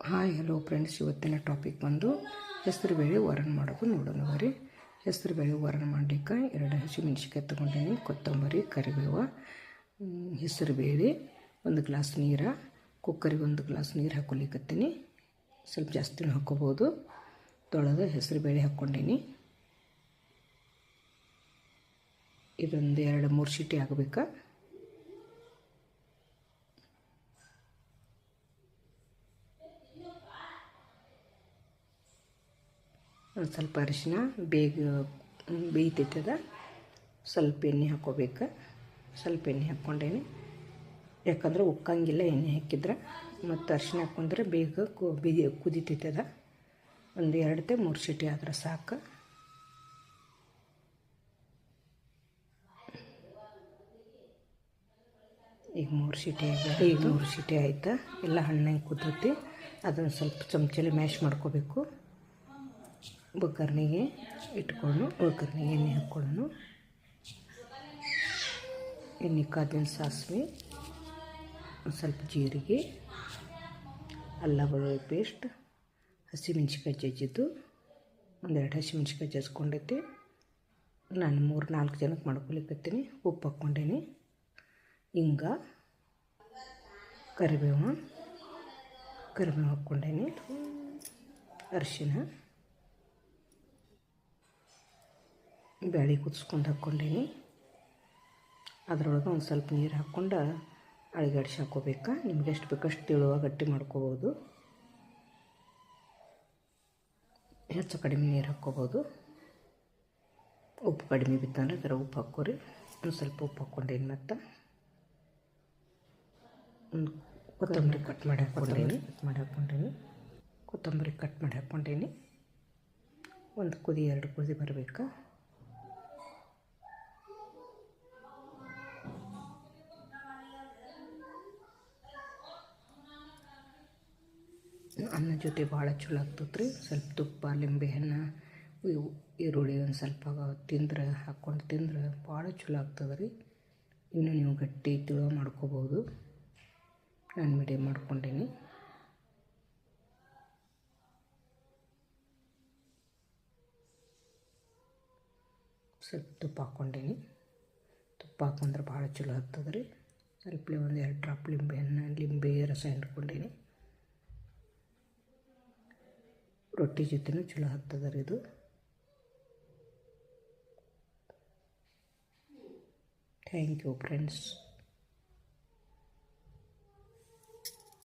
Hi hello friends, ಇವತ್ತಿನ topic ಬಂದು ಹೆಸರುಬೇಳೆ ವರಣ ಮಾಡೋದು ನೋಡೋಣ ಬರ್ರಿ. ಹೆಸರುಬೇಳೆ ವರಣ ಮಾಡಲಿಕ್ಕೆ 2 ಹಸಿಮೆಣ್ಸಿಕಾಯಿ ತೊಗೊಂಡೀನಿ, ಕೊತ್ತಂಬರಿ, ಕರಿಬೇವು, ಹೆಸರುಬೇಳೆ, 1 ಗ್ಲಾಸ್ ನೀರು, ಕುಕ್ಕರಿಗೆ 1 ಗ್ಲಾಸ್ ನೀರು ಹಾಕ್ಕೊಲಿಕತ್ತೀನಿ. ಸ್ವಲ್ಪ ಜಾಸ್ತಿನೂ ಹಾಕ್ಕೋಬೋದು. ತೊಳೆದು ಹೆಸರುಬೇಳೆ ಹಾಕ್ಕೊಂಡೀನಿ. ಇದೊಂದು 2-3 ಸೀಟಿ ಆಗಬೇಕು. ಒಂದು ಸ್ವಲ್ಪ ಅರಿಶಿನ ಬೇಗ ಬೇಯ್ತೈತದ. ಸ್ವಲ್ಪ ಎಣ್ಣೆ ಹಾಕ್ಕೋಬೇಕು. ಸ್ವಲ್ಪ ಎಣ್ಣೆ ಹಾಕ್ಕೊಂಡೇನಿ, ಯಾಕಂದ್ರೆ ಉಕ್ಕಂಗಿಲ್ಲ ಎಣ್ಣೆ ಹಾಕಿದ್ರೆ. ಮತ್ತು ಅರಿಶಿನ ಹಾಕ್ಕೊಂಡ್ರೆ ಬೇಗ ಕುದಿತೈತದ. ಒಂದು 2-3 ಸೀಟಿ ಆದ್ರೆ ಸಾಕು. ಈಗ 3 ಸೀಟಿ ಆಯ್ತು. ಎಲ್ಲ ಹಣ್ಣಾಗಿ ಕುದೈತಿ. ಅದನ್ನು ಸ್ವಲ್ಪ ಚಮಚಲ್ಲಿ ಮ್ಯಾಶ್ ಮಾಡ್ಕೋಬೇಕು. ಒಗ್ಗರಣೆಗೆ ಇಟ್ಕೊಂಡು ಒಗ್ಗರಣೆಗೆ ಎಣ್ಣೆ ಹಾಕ್ಕೊಳ್ಳೋಣ. ಎಣ್ಣೆ ಕಾದಿನ ಸಾಸಿವೆ, ಒಂದು ಸ್ವಲ್ಪ ಜೀರಿಗೆ, ಅಲ್ಲ ಬೆಳ್ಳುಳ್ಳಿ ಪೇಸ್ಟ್, ಹಸಿಮೆಣ್ಸಿಕಾಯಿ ಜಜ್ಜಿದ್ದು, 1-2 ಹಸಿಮೆಣ್ಸಿಕಾಯಿ ಜಜ್ಕೊಂಡೈತಿ. ನಾನು 3-4 ಜನಕ್ಕೆ ಮಾಡ್ಕೊಲಿಕತ್ತೀನಿ. ಉಪ್ಪು ಹಾಕ್ಕೊಂಡೀನಿ. ಹಿಂಗ, ಕರಿಬೇವು ಹಾಕ್ಕೊಂಡೇನಿ. ಅರಿಶಿನ, ಬೇಳೆ ಕುದಿಸ್ಕೊಂಡು ಹಾಕ್ಕೊಂಡೀನಿ. ಅದರೊಳಗೆ ಒಂದು ಸ್ವಲ್ಪ ನೀರು ಹಾಕ್ಕೊಂಡು ಅಳಿಗಾಡಿಸಿ ಹಾಕ್ಕೋಬೇಕು. ನಿಮ್ಗೆ ಎಷ್ಟು ಬೇಕಷ್ಟು ತಿಳುವ ಗಟ್ಟಿ ಮಾಡ್ಕೋಬೋದು. ಹೆಚ್ಚು ಕಡಿಮೆ ನೀರು ಹಾಕ್ಕೋಬೋದು. ಉಪ್ಪು ಕಡಿಮೆ ಬಿತ್ತಂದ್ರೆ ಅದರ ಉಪ್ಪು ಹಾಕ್ಕೋರಿ. ಒಂದು ಸ್ವಲ್ಪ ಉಪ್ಪು ಹಾಕ್ಕೊಂಡೇನಿ. ಮತ್ತು ಒಂದು ಕೊತ್ತಂಬರಿ ಕಟ್ ಮಾಡಿ ಹಾಕ್ಕೊಂಡೀನಿ. ಕೊತ್ತಂಬರಿ ಕಟ್ ಮಾಡಿ ಹಾಕ್ಕೊಂಡೀನಿ. ಒಂದು ಕುದಿ 2 ಕುದಿ ಬರಬೇಕು. ಅನ್ನ ಜೊತೆ ಭಾಳ ಚಲೋ ಆಗ್ತದೆ. ಸ್ವಲ್ಪ ತುಪ್ಪ, ಲಿಂಬೆಹಣ್ಣು, ಈರುಳ್ಳಿ ಒಂದು ಸ್ವಲ್ಪ ಹಾಕ್ಕೊಂಡು ತಿಂದ್ರೆ ಭಾಳ ಚಲೋ ಆಗ್ತದೆ ರೀ. ಇನ್ನೂ ನೀವು ಗಟ್ಟಿ ತಿಳುವ ಮಾಡ್ಕೋಬೋದು. ನಾನು ಮೀಡಿಯಮ್ ಮಾಡ್ಕೊಂಡೀನಿ. ಸ್ವಲ್ಪ ತುಪ್ಪ ಹಾಕ್ಕೊಂಡೀನಿ. ತುಪ್ಪ ಹಾಕ್ಕೊಂಡ್ರೆ ಭಾಳ ಚಲೋ ಆಗ್ತದೆ ರೀ. ಸ್ವಲ್ಪ 1-2 ಡ್ರಾಪ್ ಲಿಂಬೆ ರಸ ಹಿಂಡ್ಕೊಂಡೀನಿ. ರೊಟ್ಟಿ ಜೊತೆನೂ ಚಲೋ ಆಗ್ತದೆ ರೀ ಇದು. Thank you friends.